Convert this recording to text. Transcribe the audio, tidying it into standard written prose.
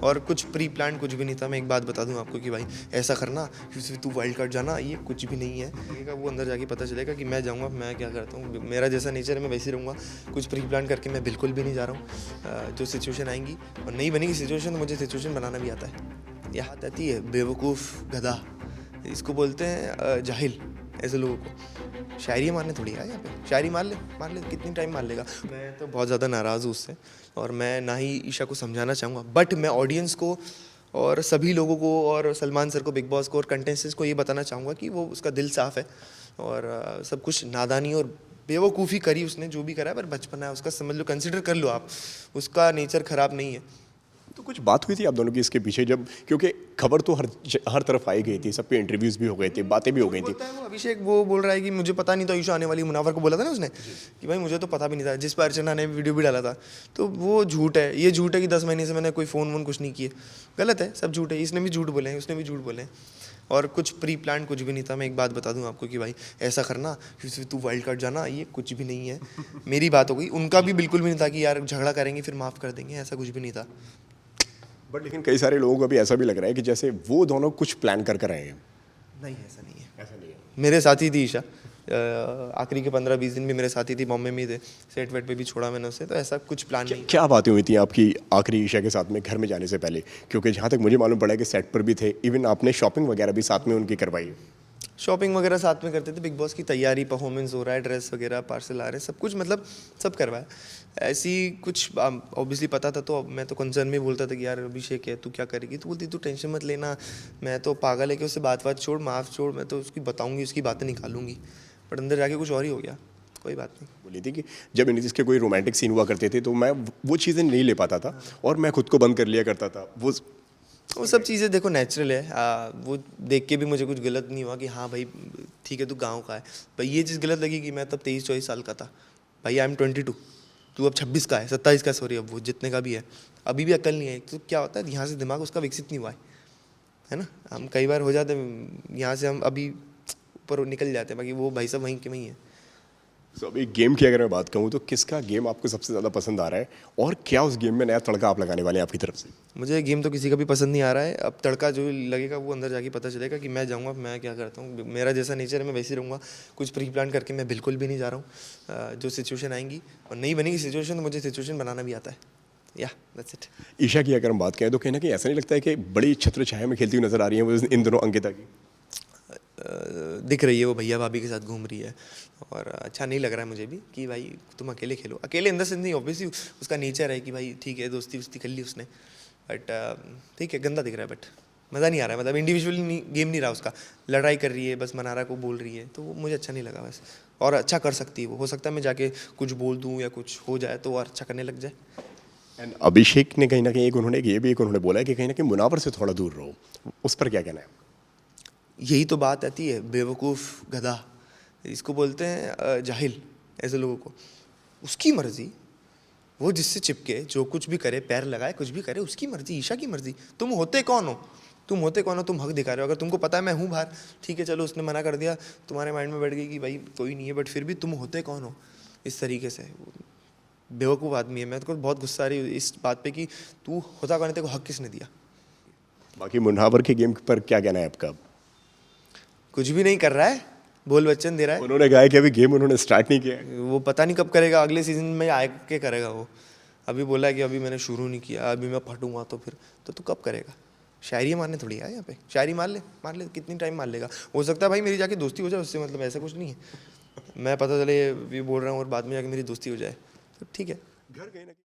और कुछ pre plan कुछ भी नहीं था। मैं एक बात बता दूं आपको कि भाई ऐसा करना, फिर तू वाइल्ड कार्ड जाना, ये कुछ भी नहीं है। लगेगा वो अंदर जाके पता चलेगा कि मैं जाऊँगा, मैं क्या करता हूँ। मेरा जैसा नेचर है मैं वैसे ही रहूँगा। कुछ प्री प्लान करके मैं बिल्कुल भी नहीं जा रहा हूँ। जो सिचुएशन आएंगी और नहीं बनेगी सिचुएशन, तो मुझे सिचुएशन बनाना भी आता है। यह बात आती है बेवकूफ़ गधा, इसको बोलते हैं जाहिल। ऐसे लोगों को शायरी मारने थोड़ी आया यहाँ पे। शायरी मार ले कितनी टाइम मार लेगा। मैं तो बहुत ज़्यादा नाराज़ हूँ उससे, और मैं ना ही ईशा को समझाना चाहूँगा, बट मैं ऑडियंस को और सभी लोगों को और सलमान सर को, बिग बॉस को और कंटेस्टेंट्स को ये बताना चाहूँगा कि वो उसका दिल साफ़ है और सब कुछ नादानी और बेवकूफ़ी करी उसने, जो भी करा है, पर बचपना है उसका, समझ लो, कंसिडर कर लो आप। उसका नेचर ख़राब नहीं है। तो कुछ बात हुई थी आप दोनों की इसके पीछे, जब क्योंकि खबर तो हर तरफ आई गई थी, सब पे इंटरव्यूज भी हो गए थे, बातें भी हो गई थी। बोलता है वो अभिषेक, वो बोल रहा है कि मुझे पता नहीं था ईशा आने वाली। मुनावर को बोला था ना उसने कि भाई मुझे तो पता भी नहीं था, जिस पर अर्चना ने वीडियो भी डाला था। तो वो झूठ है, ये झूठ है कि 10 महीने से मैंने कोई फ़ोन वोन कुछ नहीं किए। गलत है, सब झूठ है। इसने भी झूठ बोले हैं, उसने भी झूठ बोले हैं, और कुछ प्री प्लान कुछ भी नहीं था। मैं एक बात बता दूं आपको कि भाई ऐसा करना, फिर तू वाइल्ड कार्ड जाना, ये कुछ भी नहीं है। मेरी बात हो गई, उनका भी बिल्कुल भी नहीं था कि यार झगड़ा करेंगे फिर माफ़ कर देंगे, ऐसा कुछ भी नहीं था। बट लेकिन कई सारे लोगों को अभी ऐसा भी लग रहा है कि जैसे वो दोनों कुछ प्लान कर रहे हैं। नहीं, ऐसा नहीं है। ऐसा नहीं है। मेरे साथी थी ईशा, आखिरी के 15-20 दिन भी मेरे साथी थी, बॉम्बे में ही थे, सेट वेट पे भी छोड़ा मैंने उसे, तो ऐसा कुछ प्लान नहीं। क्या बातें हुई थी आपकी आखिरी ईशा के साथ में घर में जाने से पहले? क्योंकि जहाँ तक मुझे मालूम पड़ा है कि सेट पर भी थे, इवन आपने शॉपिंग वगैरह भी साथ में उनकी करवाई। शॉपिंग वगैरह साथ में करते थे, बिग बॉस की तैयारी, परफॉर्मेंस हो रहा है, ड्रेस वगैरह पार्सल आ रहे हैं, सब कुछ, मतलब सब करवाया। ऐसी कुछ ऑब्वियसली पता था, तो मैं तो कंसर्न में बोलता था कि यार अभिषेक है, तू क्या करेगी? तो बोलती तू टेंशन मत लेना, मैं तो पागल है कि उससे बात छोड़, माफ़ छोड़, मैं तो उसकी बताऊंगी, उसकी बातें निकालूंगी। बट अंदर जाके कुछ और ही हो गया। कोई बात नहीं। बोली थी कि जब इन जिसके कोई रोमांटिक सीन हुआ करते थे तो मैं वो चीज़ें नहीं ले पाता था और मैं खुद को बंद कर लिया करता था। वो सब चीज़ें देखो नेचुरल है। वो देख के भी मुझे कुछ गलत नहीं हुआ कि हाँ भाई ठीक है तू गांव का है। भाई ये चीज़ गलत लगी कि मैं तब 23-24 साल का था। भाई आई एम 22, तू अब 26 का है, 27 का, सॉरी, अब वो जितने का भी है, अभी भी अकल नहीं है। तो क्या होता है, यहाँ से दिमाग उसका विकसित नहीं हुआ है ना। हम कई बार हो जाते हैं यहाँ से, हम अभी ऊपर निकल जाते हैं, बाकी वो भाई साहब वहीं के वहीं है। तो अभी गेम की अगर मैं बात कहूँ तो किसका गेम आपको सबसे ज़्यादा पसंद आ रहा है और क्या उस गेम में नया तड़का आप लगाने वाले हैं आपकी तरफ से? मुझे गेम तो किसी का भी पसंद नहीं आ रहा है। अब तड़का जो लगेगा वो अंदर जाके पता चलेगा कि मैं जाऊँगा, मैं क्या करता हूँ। मेरा जैसा नेचर है मैं वैसे ही रहूँगा। कुछ प्री प्लान करके मैं बिल्कुल भी नहीं जा रहा हूँ। जो सिचुएशन आएंगी और नहीं बनेगी सिचुएशन, तो मुझे सिचुएशन बनाना भी आता है। या दैट्स इट। ईशा की अगर हम बात करें तो कहीं ना कहीं ऐसा नहीं लगता है कि बड़ी छत्र छाया में खेलती हुई नजर आ रही है वो इन दोनों अंकिता की? दिख रही है वो भैया भाभी के साथ घूम रही है, और अच्छा नहीं लग रहा है मुझे भी कि भाई तुम अकेले खेलो। अकेले अंदर से नहीं, ऑब्वियसली उसका नेचर है कि भाई ठीक है दोस्ती वोस्ती कर ली उसने, बट ठीक है, गंदा दिख रहा है, बट मज़ा नहीं आ रहा है। मतलब इंडिविजुअली गेम नहीं रहा उसका, लड़ाई कर रही है बस, मनारा को बोल रही है, तो वो मुझे अच्छा नहीं लगा बस। और अच्छा कर सकती है वो, हो सकता है मैं जाके कुछ बोल दूँ या कुछ हो जाए तो और अच्छा करने लग जाए। एंड अभिषेक ने कहीं ना कहीं उन्होंने बोला है कि कहीं ना कहीं मुनावर से थोड़ा दूर रहो, उस पर क्या कहना है? यही तो बात आती है बेवकूफ़ गधा, इसको बोलते हैं जाहिल। ऐसे लोगों को उसकी मर्जी, वो जिससे चिपके, जो कुछ भी करे, पैर लगाए, कुछ भी करे, उसकी मर्जी, ईशा की मर्जी। तुम होते कौन हो? तुम हक दिखा रहे हो। अगर तुमको पता है मैं हूँ बाहर, ठीक है चलो, उसने मना कर दिया, तुम्हारे माइंड में बैठ गई कि भाई कोई नहीं है, बट फिर भी तुम होते कौन हो इस तरीके से? बेवकूफ़ आदमी है। मैं तो बहुत गुस्सा आ रही हूँ इस बात पे कि तू होता कौन है, तेरे को हक किसने दिया? बाकी मुनावर के गेम पर क्या कहना है आपका? कुछ भी नहीं कर रहा है, बोल बच्चन दे रहा है। उन्होंने कहा है कि अभी गेम उन्होंने स्टार्ट नहीं किया है। वो पता नहीं कब करेगा, अगले सीजन में आके करेगा वो। अभी बोला है कि अभी मैंने शुरू नहीं किया, अभी मैं फटूंगा तो फिर तो तू कब करेगा? शायरी मारने थोड़ी है यहाँ पे। शायरी मार ले, कितनी टाइम मार लेगा? हो सकता है भाई मेरी जाके दोस्ती हो जाए उससे, मतलब ऐसा कुछ नहीं है। मैं पता चले ये बोल रहा हूँ और बाद में जाके मेरी दोस्ती हो जाए तो ठीक है। घर कहीं ना